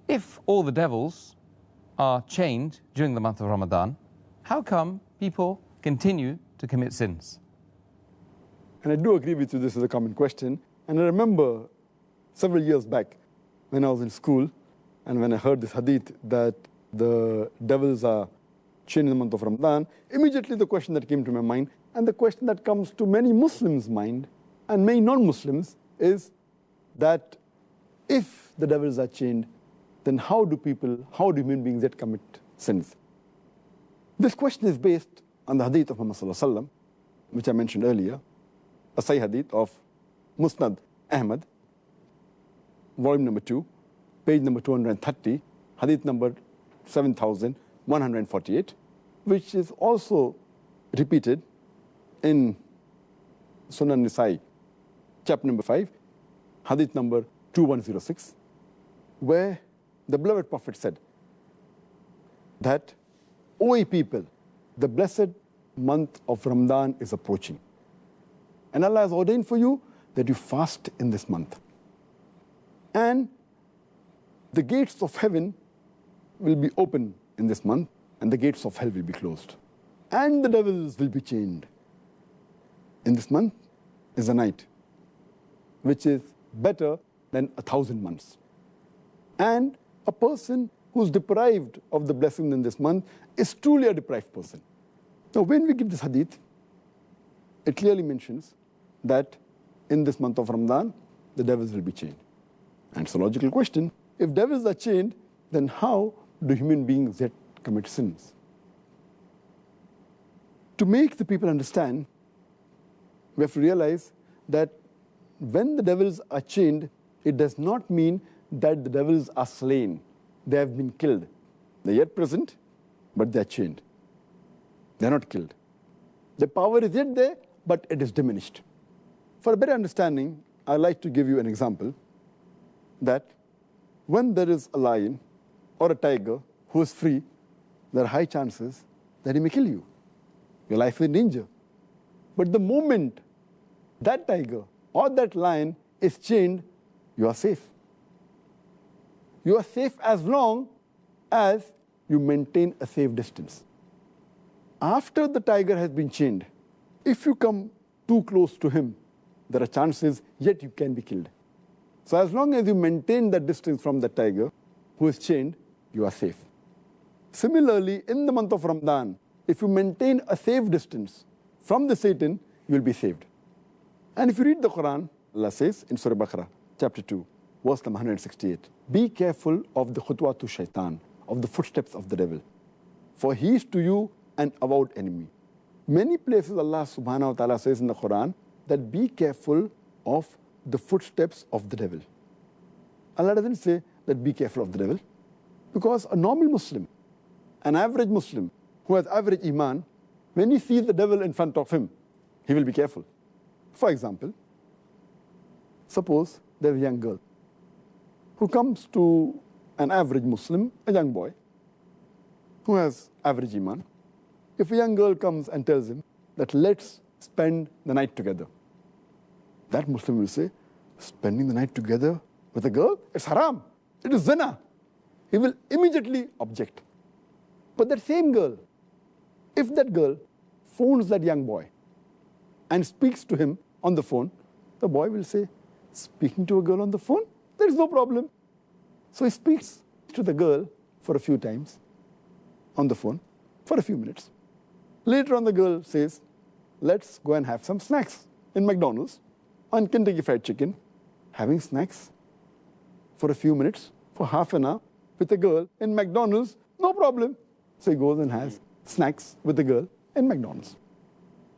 If all the devils are chained during the month of Ramadan, how come people continue to commit sins? And I do agree with you, this is a common question. And I remember several years back when I was in school and when I heard this hadith that the devils are chained in the month of Ramadan, immediately the question that came to my mind, and the question that comes to many Muslims' mind and many non-Muslims, is that if the devils are chained, then how do human beings yet commit sins? This question is based on the hadith of Muhammad sallallahu alaihi wasallam, which I mentioned earlier, a Sahih hadith of Musnad Ahmad, volume number 2, page number 230, hadith number 7148, which is also repeated in Sunan Nisa'i, chapter number 5, hadith number 2106, where the beloved Prophet said that, O ye people, the blessed month of Ramadan is approaching. And Allah has ordained for you that you fast in this month. And the gates of heaven will be open in this month, and the gates of hell will be closed. And the devils will be chained. In this month is a night, which is better than 1,000 months. And a person who's deprived of the blessing in this month is truly a deprived person. Now, when we get this hadith, it clearly mentions that in this month of Ramadan, the devils will be chained. And it's a logical question. If devils are chained, then how do human beings yet commit sins? To make the people understand, we have to realize that when the devils are chained, it does not mean that the devils are slain. They have been killed. They're yet present, but they're chained. They're not killed. The power is yet there, but it is diminished. For a better understanding, I'd like to give you an example that when there is a lion or a tiger who is free, there are high chances that he may kill you. Your life is in danger. But the moment that tiger or that lion is chained, you are safe. You are safe as long as you maintain a safe distance. After the tiger has been chained, if you come too close to him, there are chances yet you can be killed. So as long as you maintain that distance from the tiger who is chained, you are safe. Similarly, in the month of Ramadan, if you maintain a safe distance from the Satan, you will be saved. And if you read the Quran, Allah says in Surah Baqarah, chapter 2, verse number 168, be careful of the khutwatu shaitan, of the footsteps of the devil, for he is to you an avowed enemy. Many places Allah subhanahu wa ta'ala says in the Quran that be careful of the footsteps of the devil. Allah doesn't say that be careful of the devil, because a normal Muslim, an average Muslim who has average iman, when he sees the devil in front of him, he will be careful. For example, suppose there's a young girl who comes to an average Muslim, a young boy, who has average iman. If a young girl comes and tells him that let's spend the night together, that Muslim will say, spending the night together with a girl, it's haram, it is zina. He will immediately object. But that same girl, if that girl phones that young boy and speaks to him on the phone, the boy will say, speaking to a girl on the phone, there is no problem. So he speaks to the girl for a few times on the phone for a few minutes. Later on, the girl says, let's go and have some snacks in McDonald's on Kentucky Fried Chicken. Having snacks for a few minutes, for half an hour, with a girl in McDonald's, no problem. So he goes and has snacks with the girl in McDonald's.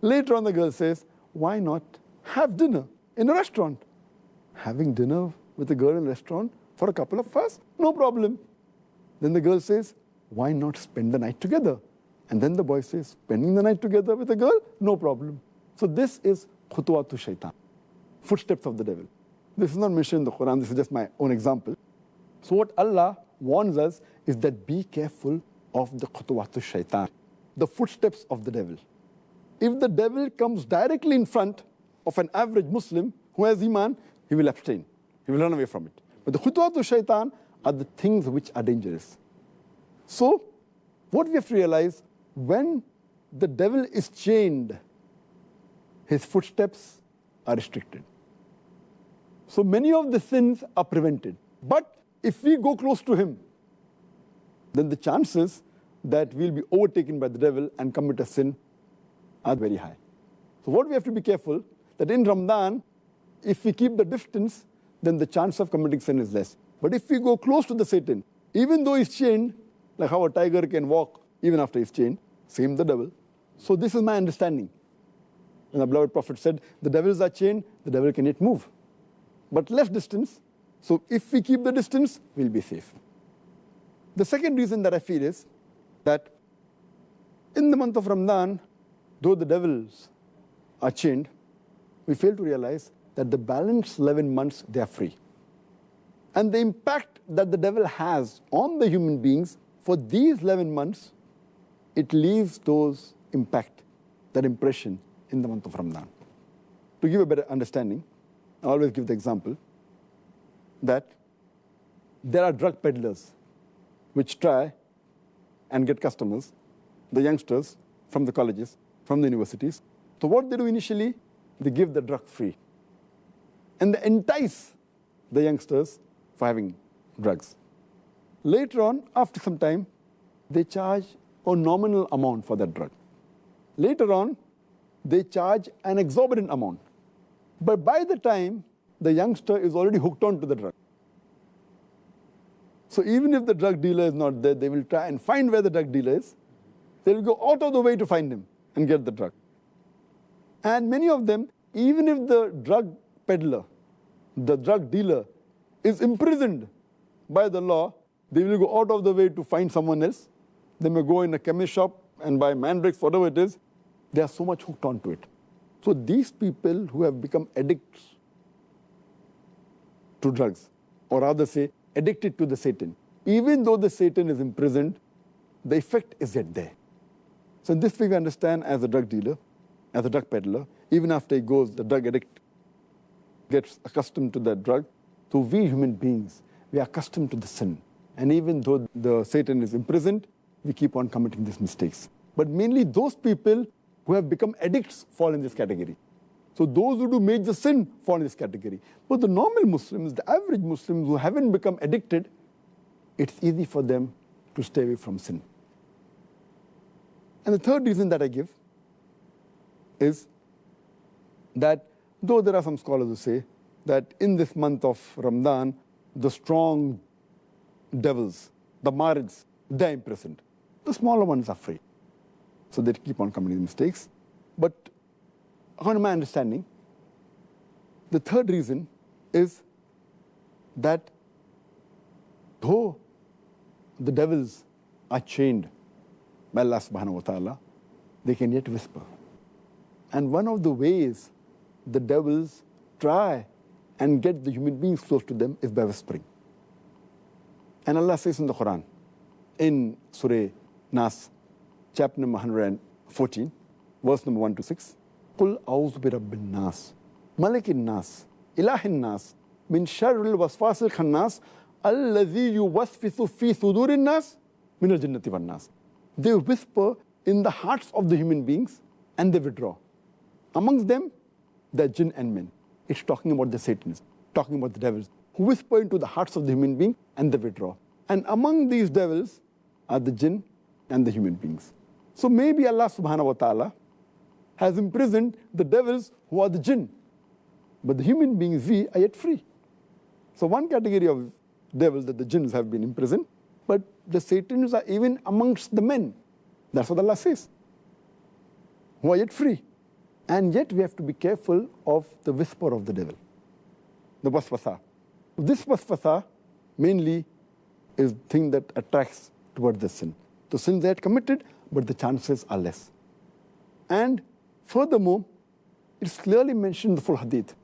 Later on, the girl says, why not have dinner in a restaurant? Having dinner with a girl in a restaurant for a couple of hours, no problem. Then the girl says, why not spend the night together? And then the boy says, spending the night together with a girl, no problem. So this is khutwatu shaitan, footsteps of the devil. This is not mentioned in the Quran, this is just my own example. So what Allah warns us is that be careful of the khutwatu shaitan, the footsteps of the devil. If the devil comes directly in front of an average Muslim who has iman, he will abstain. He will run away from it. But the khutwatu shaitan are the things which are dangerous. So, what we have to realize, when the devil is chained, his footsteps are restricted. So many of the sins are prevented. But if we go close to him, then the chances that we'll be overtaken by the devil and commit a sin are very high. So what we have to be careful, that in Ramadan, if we keep the distance, then the chance of committing sin is less. But if we go close to the Satan, even though he's chained, like how a tiger can walk even after he's chained, same the devil. So this is my understanding. And the beloved Prophet said, the devils are chained, the devil can yet move. But less distance, so if we keep the distance, we'll be safe. The second reason that I feel is that in the month of Ramadan, though the devils are chained, we fail to realize that the balance 11 months, they are free. And the impact that the devil has on the human beings for these 11 months, it leaves those impact, that impression in the month of Ramadan. To give a better understanding, I always give the example that there are drug peddlers which try and get customers, the youngsters from the colleges, from the universities. So what they do initially, they give the drug free. And they entice the youngsters for having drugs. Later on, after some time, they charge a nominal amount for that drug. Later on, they charge an exorbitant amount. But by the time, the youngster is already hooked on to the drug. So even if the drug dealer is not there, they will try and find where the drug dealer is. They will go out of the way to find him and get the drug. And many of them, even if the drug peddler, the drug dealer, is imprisoned by the law, they will go out of the way to find someone else. They may go in a chemist shop and buy mandrakes, whatever it is. They are so much hooked onto it. So these people who have become addicts to drugs, or rather say, addicted to the Satan, even though the Satan is imprisoned, the effect is yet there. So in this way we understand, as a drug dealer, as a drug peddler, even after he goes, the drug addict gets accustomed to that drug. So we human beings, we are accustomed to the sin. And even though the Satan is imprisoned, we keep on committing these mistakes. But mainly those people who have become addicts fall in this category. So those who do major sin fall in this category. But the normal Muslims, the average Muslims who haven't become addicted, it's easy for them to stay away from sin. And the third reason that I give is that though there are some scholars who say that in this month of Ramadan, the strong devils, the marids, they're imprisoned. The smaller ones are free. So they keep on committing mistakes. But according to my understanding, the third reason is that though the devils are chained by Allah subhanahu wa ta'ala, they can yet whisper. And one of the ways the devils try and get the human beings close to them is by whispering. And Allah says in the Quran, in Surah Nas, chapter number 114, verse number 1 to 6, قُلْ أَعُوذُ بِرَبِّ النَّاسِ مَلِكِ النَّاسِ إِلَهِ النَّاسِ مِنْ شَرِّ الْوَسْوَاسِ الْخَنَّاسِ الَّذِي يُوَسْوِسُ فِي صُدُورِ النَّاسِ مِنَ الْجِنَّةِ وَالنَّاسِ. They whisper in the hearts of the human beings and they withdraw. Amongst them, there are jinn and men. It's talking about the Satans, talking about the devils, who whisper into the hearts of the human being and they withdraw. And among these devils are the jinn and the human beings. So maybe Allah subhanahu wa ta'ala has imprisoned the devils who are the jinn. But the human beings, we are yet free. So one category of devils, that the jinns have been imprisoned, but the Satans are even amongst the men. That's what Allah says. Who are yet free. And yet we have to be careful of the whisper of the devil, the waswasa. This waswasa mainly is the thing that attracts towards the sin. The sins they had committed, but the chances are less. And furthermore, it's clearly mentioned in the full hadith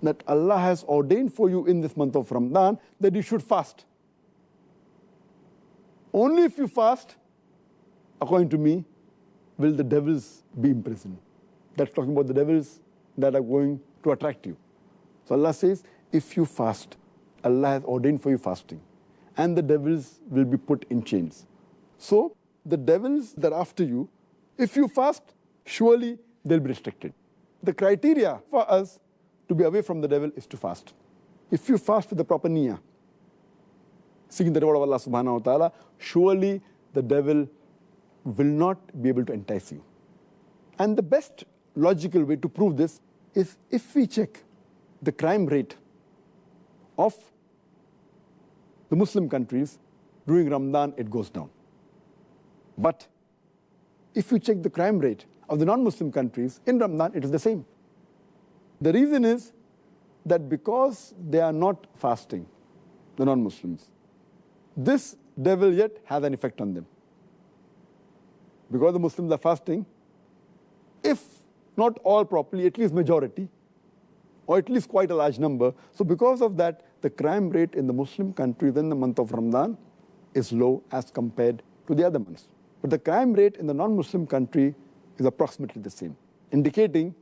that Allah has ordained for you in this month of Ramadan that you should fast. Only if you fast, according to me, will the devils be imprisoned. That's talking about the devils that are going to attract you. So Allah says, if you fast, Allah has ordained for you fasting. and the devils will be put in chains. So the devils that are after you, if you fast, surely they'll be restricted. The criteria for us to be away from the devil is to fast. If you fast with the proper niyyah, seeking the reward of Allah subhanahu wa ta'ala, surely the devil will not be able to entice you. And the best logical way to prove this is if we check the crime rate of the Muslim countries during Ramadan, it goes down. But if you check the crime rate of the non-Muslim countries in Ramadan, it is the same. The reason is that because they are not fasting, the non-Muslims, this devil yet has an effect on them. Because the Muslims are fasting, if not all properly, at least majority, or at least quite a large number. So because of that, the crime rate in the Muslim countries in the month of Ramadan is low as compared to the other months. But the crime rate in the non-Muslim country is approximately the same, indicating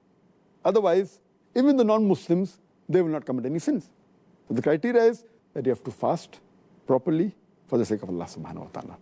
otherwise, even the non-Muslims, they will not commit any sins. So the criteria is that you have to fast properly for the sake of Allah subhanahu wa ta'ala.